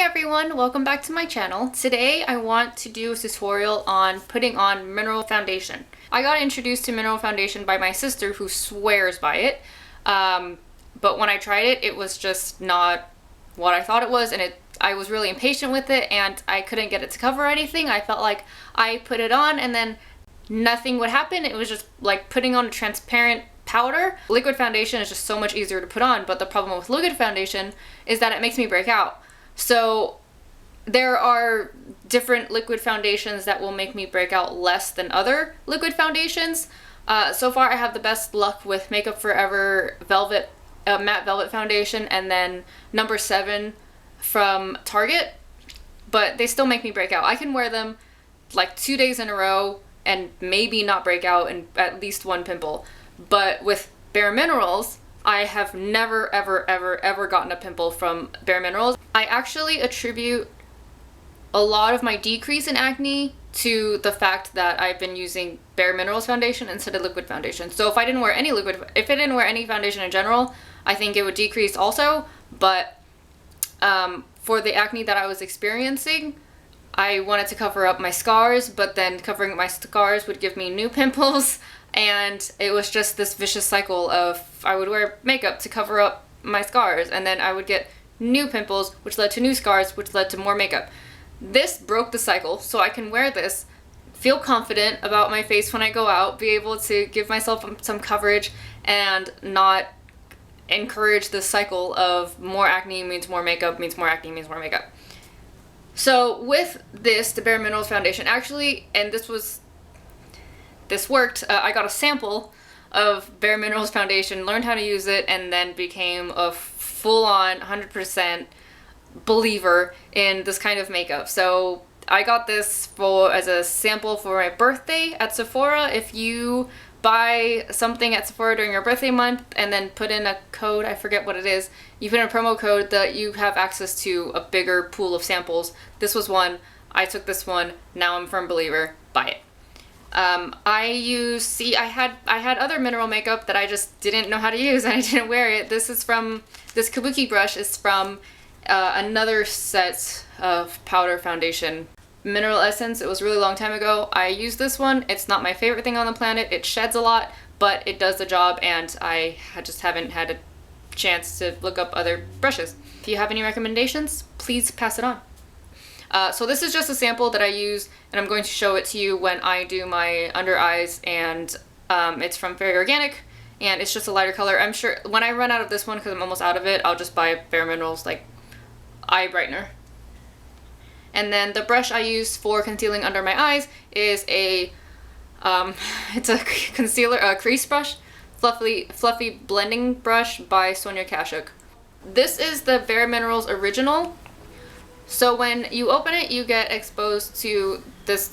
everyone, welcome back to my channel. Today I want to do a tutorial on putting on mineral foundation. I got introduced to mineral foundation by my sister who swears by it, but when I tried it, it was just not what I thought it was, and I was really impatient with it and I couldn't get it to cover anything. I felt like I put it on and then nothing would happen. It was just like putting on a transparent powder. Liquid foundation is just so much easier to put on, but the problem with liquid foundation is that it makes me break out. So there are different liquid foundations that will make me break out less than other liquid foundations. So far I have the best luck with Makeup Forever Velvet Matte Velvet Foundation and then number 7 from Target, but they still make me break out. I can wear them like 2 days in a row and maybe not break out in at least one pimple. But with bareMinerals, I have never ever gotten a pimple from bareMinerals. I actually attribute a lot of my decrease in acne to the fact that I've been using bareMinerals foundation instead of liquid foundation. So if I didn't wear any foundation in general, I think it would decrease also. But for the acne that I was experiencing, I wanted to cover up my scars, but then covering up my scars would give me new pimples. And it was just this vicious cycle of I would wear makeup to cover up my scars, and then I would get new pimples, which led to new scars, which led to more makeup. This broke the cycle, so I can wear this, feel confident about my face when I go out, be able to give myself some coverage, and not encourage this cycle of more acne means more makeup, means more acne means more makeup. So with this, the bareMinerals foundation, actually, and this worked. I got a sample of bareMinerals foundation, learned how to use it, and then became a full-on 100% believer in this kind of makeup. So I got this as a sample for my birthday at Sephora. If you buy something at Sephora during your birthday month and then put in a code, I forget what it is, you put in a promo code, that you have access to a bigger pool of samples. This was one. I took this one. Now I'm a firm believer. Buy it. I had other mineral makeup that I just didn't know how to use and I didn't wear it. This kabuki brush is from another set of powder foundation. Mineral Essence, it was a really long time ago. I used this one. It's not my favorite thing on the planet. It sheds a lot, but it does the job, and I just haven't had a chance to look up other brushes. If you have any recommendations, please pass it on. So this is just a sample that I use, and I'm going to show it to you when I do my under eyes, and it's from Very Organic, and it's just a lighter color. I'm sure when I run out of this one, because I'm almost out of it, I'll just buy bareMinerals like eye brightener. And then the brush I use for concealing under my eyes is it's a concealer, crease brush, fluffy blending brush by Sonia Kashuk. This is the bareMinerals original. So when you open it, you get exposed to this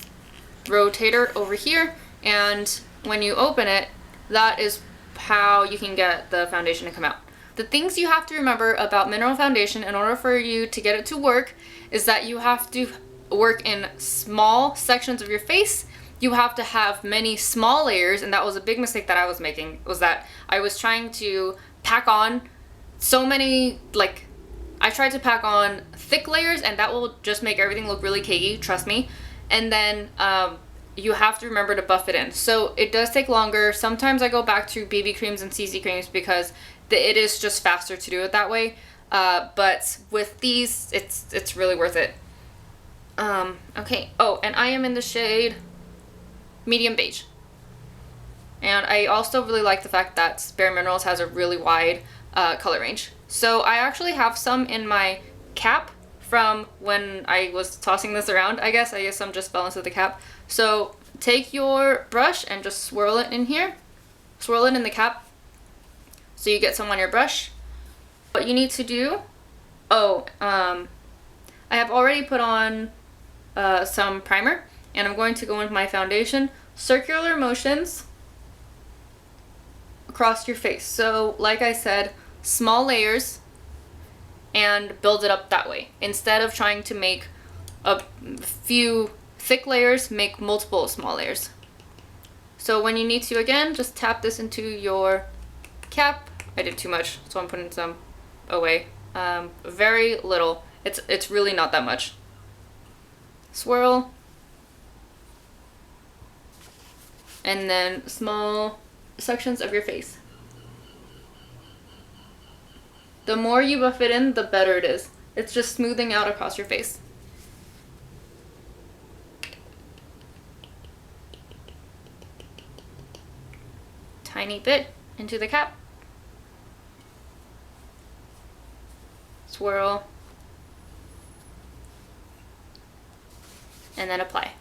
rotator over here, and when you open it, that is how you can get the foundation to come out. The things you have to remember about mineral foundation in order for you to get it to work is that you have to work in small sections of your face. You have to have many small layers, and that was a big mistake that I was making, was that I was trying to pack on so many, I tried to pack on thick layers, and that will just make everything look really cakey, trust me. And then you have to remember to buff it in. So it does take longer. Sometimes I go back to BB creams and CC creams because it is just faster to do it that way. But with these, it's really worth it. Okay. Oh, and I am in the shade medium beige. And I also really like the fact that bareMinerals has a really wide color range. So I actually have some in my cap from when I was tossing this around, I guess some just fell into the cap. So take your brush and just swirl it in here. Swirl it in the cap so you get some on your brush. What you need to do, I have already put on some primer, and I'm going to go into my foundation. Circular motions across your face. So like I said, small layers, and build it up that way. Instead of trying to make a few thick layers, make multiple small layers. So when you need to, again, just tap this into your cap. I did too much, so I'm putting some away. Very little. It's really not that much. Swirl. And then small sections of your face. The more you buff it in, the better it is. It's just smoothing out across your face. Tiny bit into the cap. Swirl. And then apply.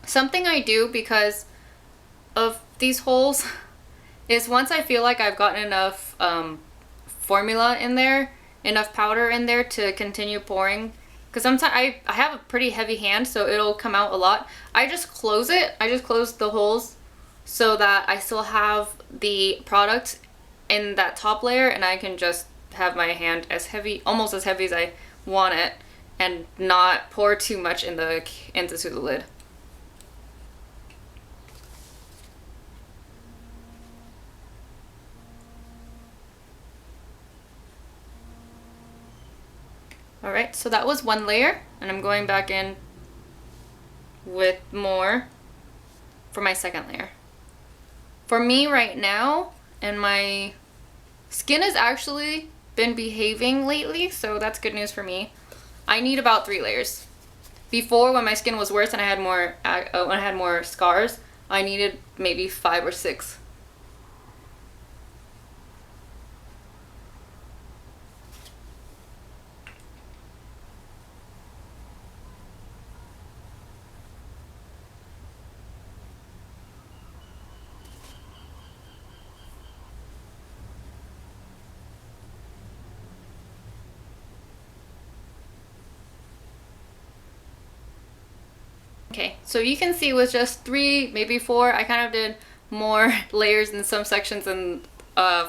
Something I do because of these holes is once I feel like I've gotten enough formula in there, enough powder in there to continue pouring, because sometimes I have a pretty heavy hand, so it'll come out a lot. I just close it. I just close the holes so that I still have the product in that top layer, and I can just have my hand as heavy, almost as heavy as I want it, and not pour too much into the lid. Alright, so that was one layer, and I'm going back in with more for my second layer. For me right now, and my skin has actually been behaving lately, so that's good news for me. I need about 3 layers. Before, when my skin was worse and I had more scars, I needed maybe 5 or 6. Okay, so you can see with just 3, maybe 4, I kind of did more layers in some sections and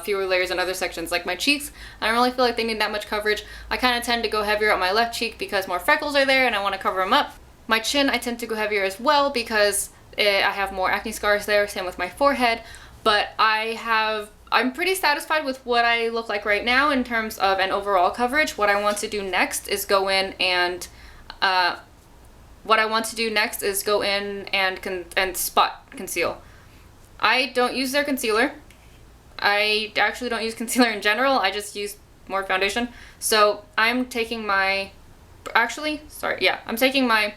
fewer layers in other sections. Like my cheeks, I don't really feel like they need that much coverage. I kind of tend to go heavier on my left cheek because more freckles are there and I want to cover them up. My chin, I tend to go heavier as well because I have more acne scars there, same with my forehead. But I'm pretty satisfied with what I look like right now in terms of an overall coverage. What I want to do next is go in and spot conceal. I don't use their concealer. I actually don't use concealer in general. I just use more foundation. So I'm taking I'm taking my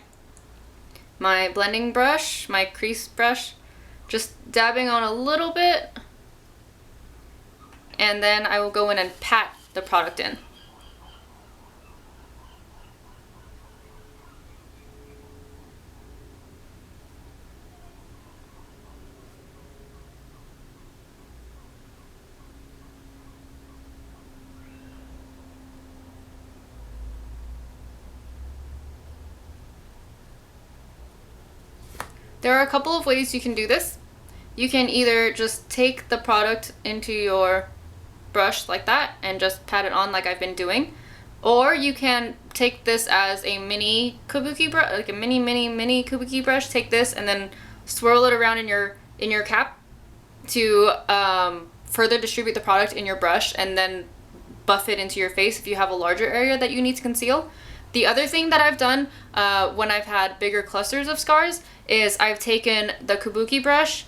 blending brush, my crease brush, just dabbing on a little bit, and then I will go in and pat the product in. There are a couple of ways you can do this. You can either just take the product into your brush like that and just pat it on like I've been doing, or you can take this as a mini kabuki brush, like a mini kabuki brush. Take this and then swirl it around in your cap to further distribute the product in your brush, and then buff it into your face if you have a larger area that you need to conceal. The other thing that I've done when I've had bigger clusters of scars is I've taken the kabuki brush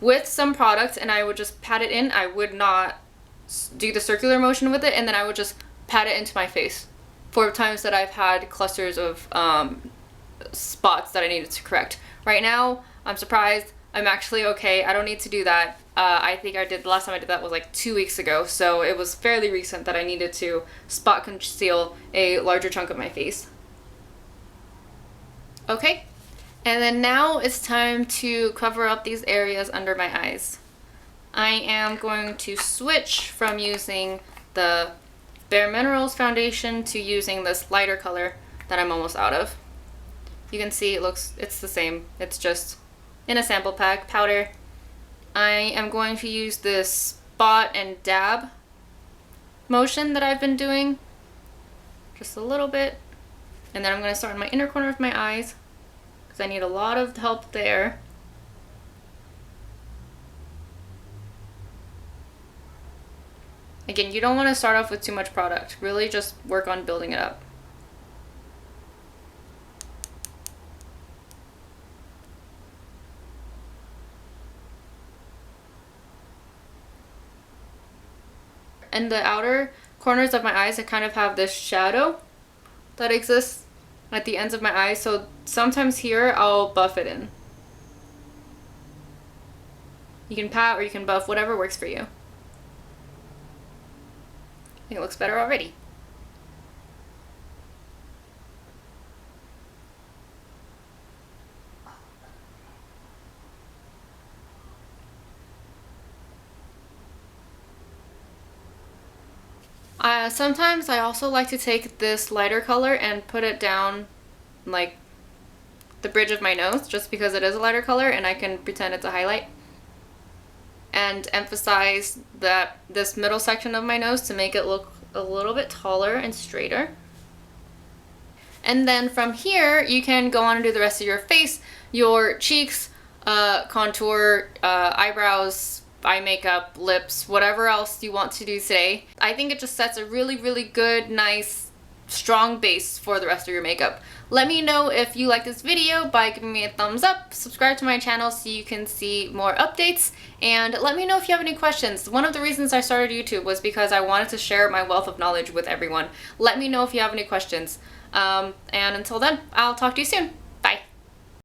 with some product and I would just pat it in. I would not do the circular motion with it, and then I would just pat it into my face for times that I've had clusters of spots that I needed to correct. Right now, I'm surprised. I'm actually okay. I don't need to do that. I think the last time I did that was like 2 weeks ago, so it was fairly recent that I needed to spot conceal a larger chunk of my face. Okay, and then now it's time to cover up these areas under my eyes. I am going to switch from using the bareMinerals foundation to using this lighter color that I'm almost out of. You can see it's the same. It's just in a sample pack powder. I am going to use this spot and dab motion that I've been doing. Just a little bit. And then I'm going to start in my inner corner of my eyes because I need a lot of help there. Again, you don't want to start off with too much product. Really just work on building it up. In the outer corners of my eyes, I kind of have this shadow that exists at the ends of my eyes, so sometimes here I'll buff it in. You can pat or you can buff, whatever works for you. I think it looks better already. Sometimes I also like to take this lighter color and put it down like the bridge of my nose, just because it is a lighter color and I can pretend it's a highlight. And emphasize this middle section of my nose to make it look a little bit taller and straighter. And then from here, you can go on and do the rest of your face, your cheeks, contour, eyebrows, eye makeup, lips, whatever else you want to do today. I think it just sets a really, really good, nice, strong base for the rest of your makeup. Let me know if you like this video by giving me a thumbs up, subscribe to my channel so you can see more updates, and let me know if you have any questions. One of the reasons I started YouTube was because I wanted to share my wealth of knowledge with everyone. Let me know if you have any questions. And until then, I'll talk to you soon.